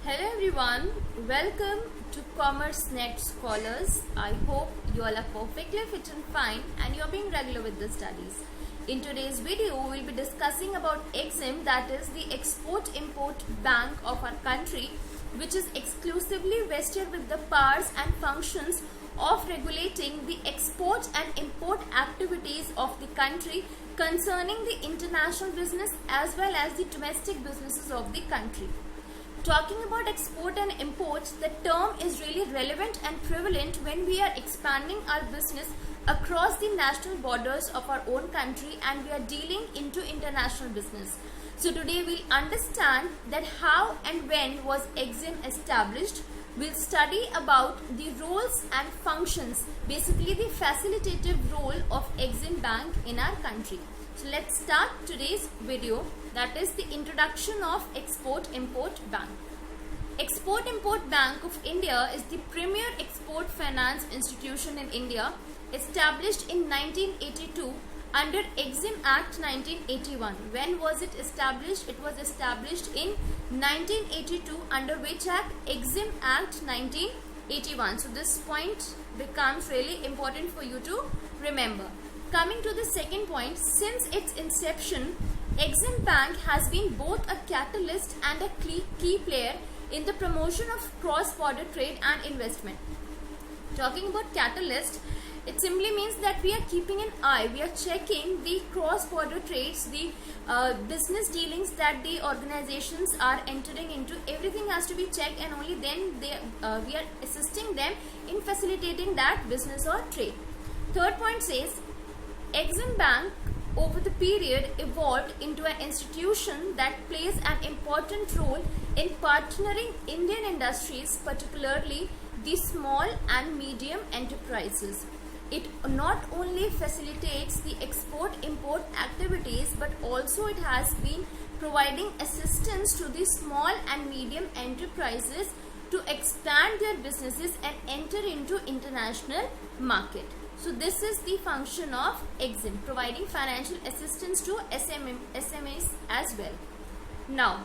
Hello everyone, welcome to CommerceNet Scholars. I hope you all are perfectly fit and fine and you are being regular with the studies. In today's video, we will be discussing about EXIM, that is the Export-Import Bank of our country, which is exclusively vested with the powers and functions of regulating the export and import activities of the country concerning the international business as well as the domestic businesses of the country. Talking about export and import, the term is really relevant and prevalent when we are expanding our business across the national borders of our own country and we are dealing into international business. So today we'll understand that how and when was EXIM established. We'll study about the roles and functions, basically the facilitative role of EXIM Bank in our country. So let's start today's video, that is the introduction of Export-Import Bank. Export-Import Bank of India is the premier export finance institution in India, established in 1982 under EXIM Act 1981. When was it established? It was established in 1982 under which act? EXIM Act 1981. So this point becomes really important for you to remember. Coming to the second point, since its inception, EXIM Bank has been both a catalyst and a key player in the promotion of cross-border trade and investment. Talking about catalyst, it simply means that we are keeping an eye, we are checking the cross-border trades, the business dealings that the organizations are entering into. Everything has to be checked and only then we are assisting them in facilitating that business or trade. Third point says, EXIM Bank over the period evolved into an institution that plays an important role in partnering Indian industries, particularly the small and medium enterprises. It not only facilitates the export-import activities, but also it has been providing assistance to the small and medium enterprises to expand their businesses and enter into international market. So this is the function of EXIM, providing financial assistance to SMEs as well. Now,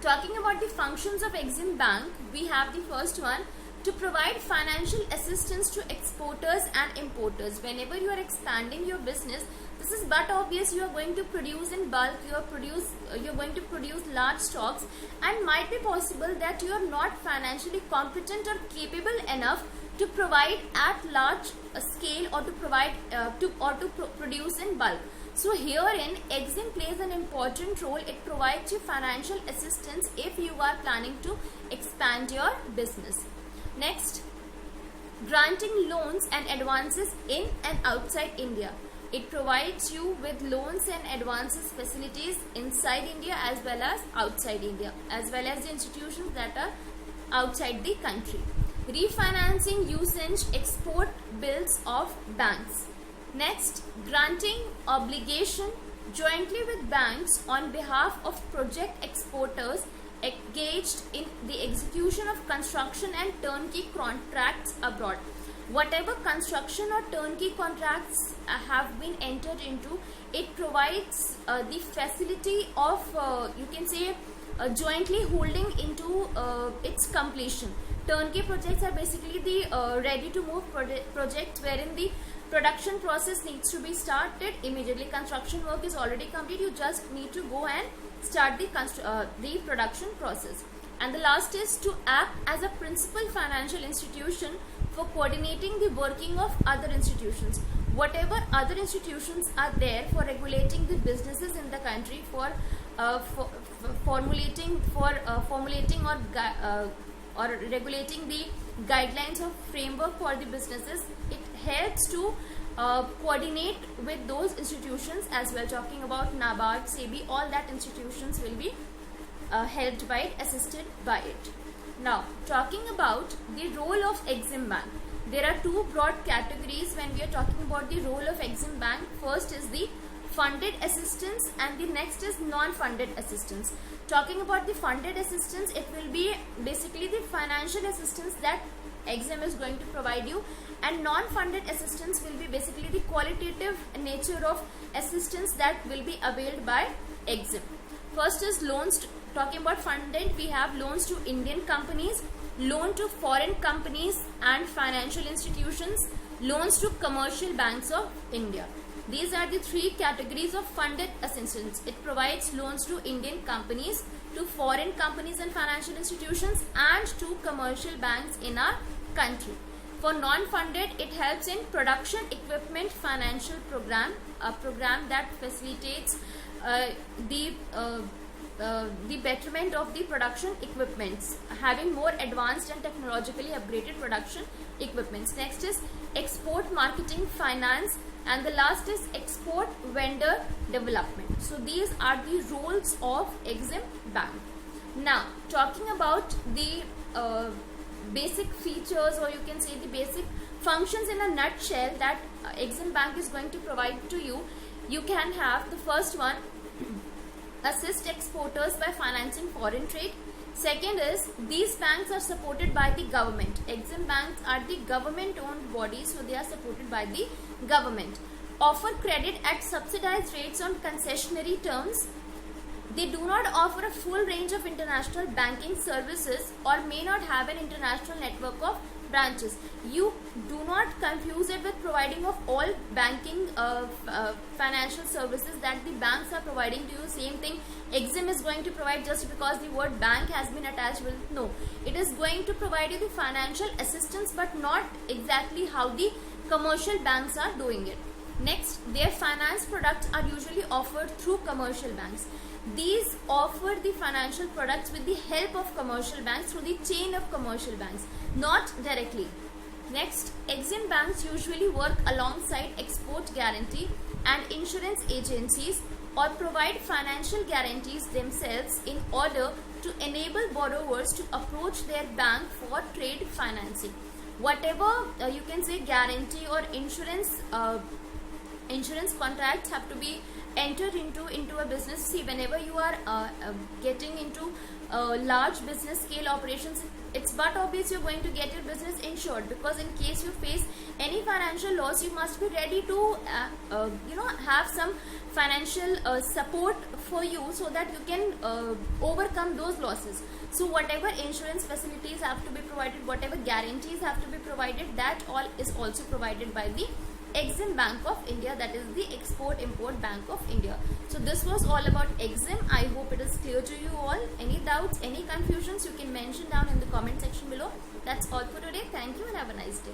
talking about the functions of EXIM Bank, we have the first one, to provide financial assistance to exporters and importers. Whenever you are expanding your business, this is but obvious, you are going to produce in bulk, you are going to produce large stocks, and might be possible that you are not financially competent or capable enough to provide at large scale or to provide produce in bulk. So herein EXIM plays an important role. It provides you financial assistance if you are planning to expand your business. Next, granting loans and advances in and outside India. It provides you with loans and advances facilities inside India as well as outside India, as well as the institutions that are outside the country. Refinancing usage export bills of banks. Next, granting obligation jointly with banks on behalf of project exporters engaged in the execution of construction and turnkey contracts abroad. Whatever construction or turnkey contracts have been entered into, it provides the facility of you can say jointly holding into its completion. Turnkey projects are basically the ready to move projects wherein the production process needs to be started immediately. Construction work is already complete, you just need to go and start the production process. And the last is to act as a principal financial institution for coordinating the working of other institutions. Whatever other institutions are there for regulating the businesses in the country, for formulating or regulating the guidelines of framework for the businesses, it helps to coordinate with those institutions as well. Talking about NABARD, SEBI, all that institutions will be helped by it, assisted by it. Now, talking about the role of EXIM Bank. There are two broad categories when we are talking about the role of EXIM Bank. First is the funded assistance and the next is non-funded assistance. Talking about the funded assistance, it will be basically the financial assistance that EXIM is going to provide you, and non-funded assistance will be basically the qualitative nature of assistance that will be availed by EXIM. First is loans talking about funded, we have loans to Indian companies, loan to foreign companies and financial institutions, loans to commercial banks of India. These are the three categories of funded assistance. It provides loans to Indian companies, to foreign companies and financial institutions, and to commercial banks in our country. For non-funded, it helps in production equipment financial program, a program that facilitates the betterment of the production equipments, having more advanced and technologically upgraded production equipments. Next is export marketing finance, and the last is export vendor development. So these are the roles of Exim Bank. Now, talking about the basic features, or you can say the basic functions in a nutshell that Exim Bank is going to provide to you, you can have the first one, assist exporters by financing foreign trade. Second is, these banks are supported by the government. Exim banks are the government owned bodies, so they are supported by the government. Offer credit at subsidized rates on concessionary terms. They do not offer a full range of international banking services or may not have an international network of branches. You do not confuse it with providing of all banking financial services that the banks are providing to you. Same thing Exim is going to provide just because the word bank has been attached with it. No, it is going to provide you the financial assistance, but not exactly how the commercial banks are doing it. Next, their finance products are usually offered through commercial banks. These offer the financial products with the help of commercial banks through the chain of commercial banks, not directly. Next, Exim banks usually work alongside export guarantee and insurance agencies, or provide financial guarantees themselves in order to enable borrowers to approach their bank for trade financing. Whatever you can say guarantee or insurance contracts have to be entered into a business. See, whenever you are getting into large business scale operations, it's but obvious you're going to get your business insured, because in case you face any financial loss, you must be ready to have some financial support for you, so that you can overcome those losses. So whatever insurance facilities have to be provided, whatever guarantees have to be provided, that all is also provided by the Exim Bank of India, that is the Export-Import Bank of India. So this was all about Exim. I hope it is clear to you all. Any doubts, any confusions, you can mention down in the comment section below. That's all for today. Thank you and have a nice day.